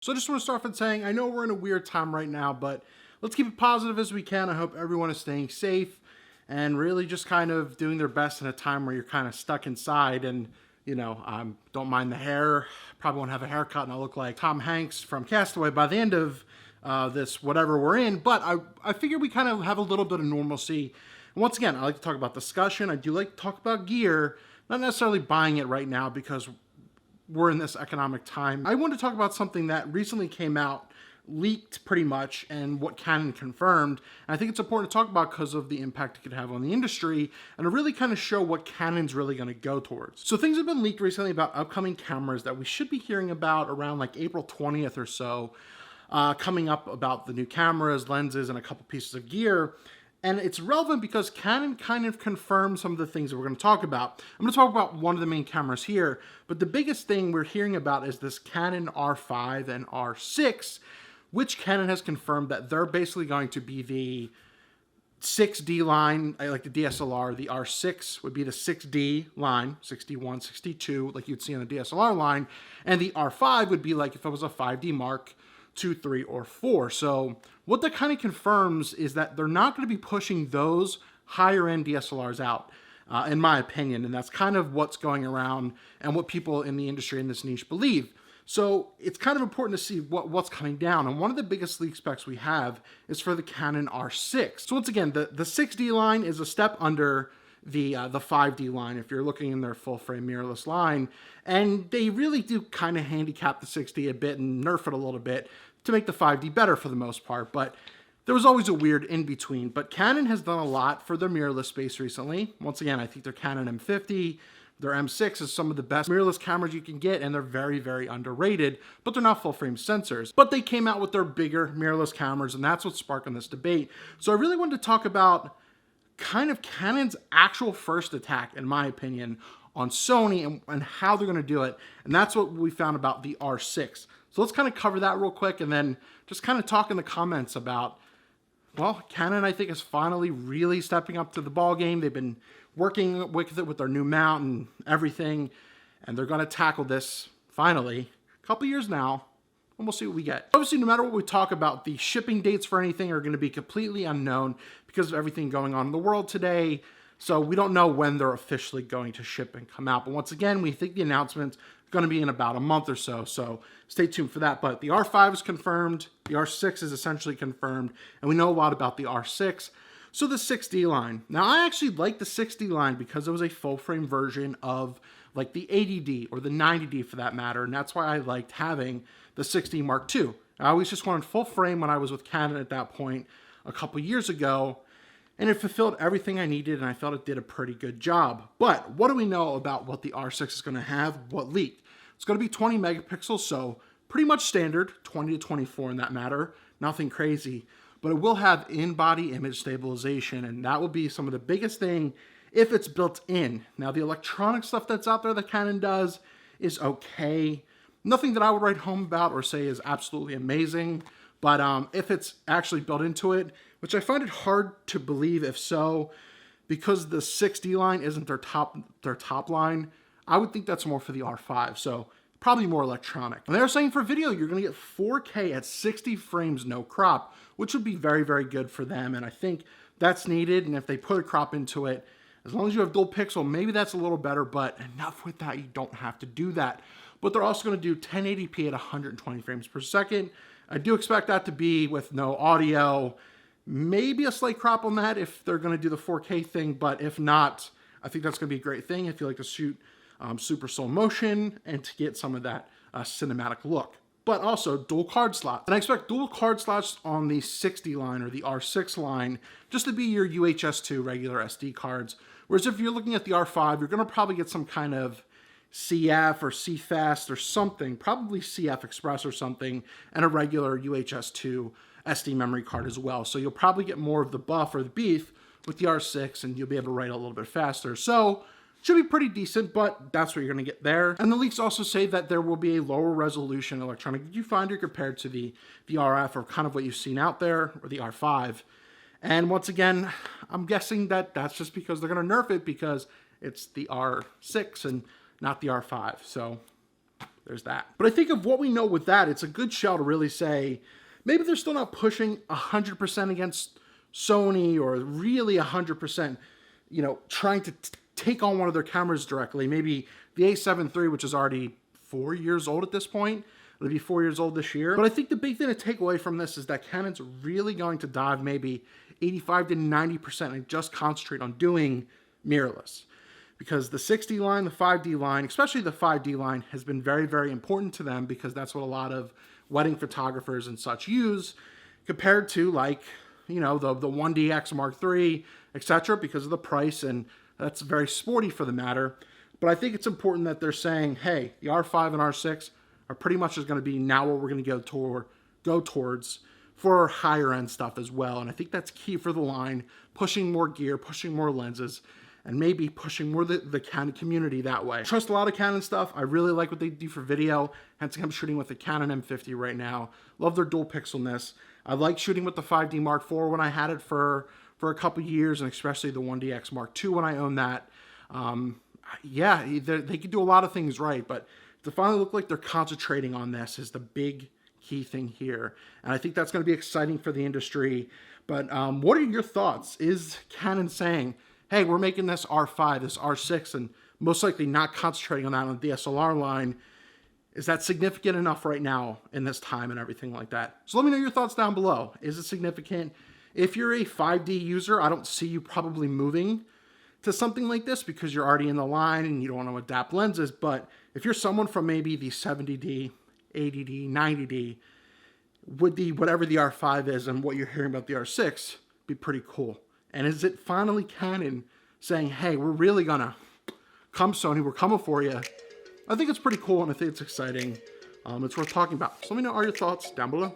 So I just want to start off with saying, I know we're in a weird time right now, but let's keep it positive as we can. I hope everyone is staying safe and really just kind of doing their best in a time where you're kind of stuck inside and, don't mind the hair. Probably won't have a haircut and I'll look like Tom Hanks from Castaway by the end of this whatever we're in. But I figure we kind of have a little bit of normalcy. And once again, I like to talk about discussion. I do like to talk about gear, not necessarily buying it right now because we're in this economic time. I want to talk about something that recently came out, leaked pretty much, and what Canon confirmed. And I think it's important to talk about because of the impact it could have on the industry and to really kind of show what Canon's really going to go towards. So things have been leaked recently about upcoming cameras that we should be hearing about around like April 20th or so, coming up about the new cameras, lenses, and a couple pieces of gear. And it's relevant because Canon kind of confirmed some of the things that we're going to talk about. I'm going to talk about one of the main cameras here, but the biggest thing we're hearing about is this Canon R5 and R6, which Canon has confirmed that they're basically going to be the 6D line, like the DSLR. The R6 would be the 6D line, 61, 62, like you'd see on the DSLR line, and the R5 would be like if it was a 5D Mark 2, 3, or 4. So what that kind of confirms is that they're not going to be pushing those higher end DSLRs out, in my opinion. And that's kind of what's going around and what people in the industry in this niche believe. So it's kind of important to see what's coming down. And one of the biggest leak specs we have is for the Canon R6. So once again, the 6D line is a step under the 5D line if you're looking in their full frame mirrorless line, and they really do kind of handicap the 6D a bit and nerf it a little bit to make the 5D better for the most part, but there was always a weird in between. But Canon has done a lot for their mirrorless space recently. Once again, I think their Canon M50, their M6 is some of the best mirrorless cameras you can get, and they're very, very underrated, but they're not full frame sensors. But they came out with their bigger mirrorless cameras, and that's what's sparking this debate. So I really wanted to talk about kind of Canon's actual first attack, in my opinion, on Sony and how they're going to do it. And that's what we found about the R6. So let's kind of cover that real quick and then just kind of talk in the comments about, well, Canon, I think, is finally really stepping up to the ball game. They've been working with it with their new mount and everything, and they're going to tackle this finally. A couple years now, and we'll see what we get. Obviously, no matter what we talk about, the shipping dates for anything are going to be completely unknown because of everything going on in the world today. So we don't know when they're officially going to ship and come out. But once again, we think the announcement's going to be in about a month or so. So stay tuned for that. But the R5 is confirmed. The R6 is essentially confirmed. And we know a lot about the R6. So the 6D line. Now, I actually like the 6D line because it was a full frame version of like the 80D or the 90D for that matter. And that's why I liked having the 6D Mark II. I always just wanted full frame when I was with Canon at that point a couple years ago. And it fulfilled everything I needed, and I felt it did a pretty good job. But what do we know about what the R6 is going to have? What leaked? It's going to be 20 megapixels, so pretty much standard, 20 to 24 in that matter. Nothing crazy. But it will have in-body image stabilization, and that will be some of the biggest thing if it's built in. Now, the electronic stuff that's out there that Canon does is okay. Nothing that I would write home about or say is absolutely amazing. But if it's actually built into it, which I find it hard to believe if so, because the 6D line isn't their top line, I would think that's more for the R5. So probably more electronic. And they're saying for video, you're going to get 4K at 60 frames, no crop, which would be very, very good for them. And I think that's needed. And if they put a crop into it, as long as you have dual pixel, maybe that's a little better, but enough with that, you don't have to do that. But they're also going to do 1080p at 120 frames per second. I do expect that to be with no audio, maybe a slight crop on that if they're going to do the 4K thing, but if not, I think that's going to be a great thing if you like to shoot super slow motion and to get some of that cinematic look. But also dual card slots. And I expect dual card slots on the 6D line or the R6 line just to be your UHS-2 regular SD cards. Whereas if you're looking at the R5, you're going to probably get some kind of CF or CFast or something, probably CF Express or something, and a regular UHS-2 SD memory card as well. So you'll probably get more of the buff or the beef with the R6, and you'll be able to write a little bit faster. So should be pretty decent, but that's what you're going to get there. And the leaks also say that there will be a lower resolution electronic viewfinder compared to the RF or kind of what you've seen out there, or the R5. And once again, I'm guessing that that's just because they're going to nerf it because it's the R6 and not the R5. So there's that. But I think of what we know with that, it's a good shell to really say, maybe they're still not pushing 100% against Sony or really 100%, you know, trying to take on one of their cameras directly. Maybe the A7 III, which is already 4 years old at this point. It'll be 4 years old this year. But I think the big thing to take away from this is that Canon's really going to dive maybe 85 to 90% and just concentrate on doing mirrorless. Because the 6D line, the 5D line, especially the 5D line, has been very, very important to them because that's what a lot of wedding photographers and such use, compared to, like, you know, the 1DX Mark III, etc., because of the price, and that's very sporty for the matter. But I think it's important that they're saying, hey, the R5 and R6 are pretty much just going to be now what we're going to go towards for higher end stuff as well. And I think that's key for the line, pushing more gear, pushing more lenses, and maybe pushing more the Canon community that way. I trust a lot of Canon stuff. I really like what they do for video. Hence, I'm shooting with the Canon M50 right now. Love their dual pixelness. I like shooting with the 5D Mark IV when I had it for a couple years, and especially the 1DX Mark II when I owned that. Yeah, they could do a lot of things right, but to finally look like they're concentrating on this is the big key thing here. And I think that's going to be exciting for the industry. But what are your thoughts? Is Canon saying, hey, we're making this R5, this R6, and most likely not concentrating on that on the DSLR line? Is that significant enough right now in this time and everything like that? So let me know your thoughts down below. Is it significant? If you're a 5D user, I don't see you probably moving to something like this because you're already in the line and you don't want to adapt lenses. But if you're someone from maybe the 70D, 80D, 90D, would the whatever the R5 is and what you're hearing about the R6 be pretty cool? And is it finally Canon saying, hey, we're really gonna come, Sony, we're coming for you? I think it's pretty cool and I think it's exciting. It's worth talking about. So let me know all your thoughts down below.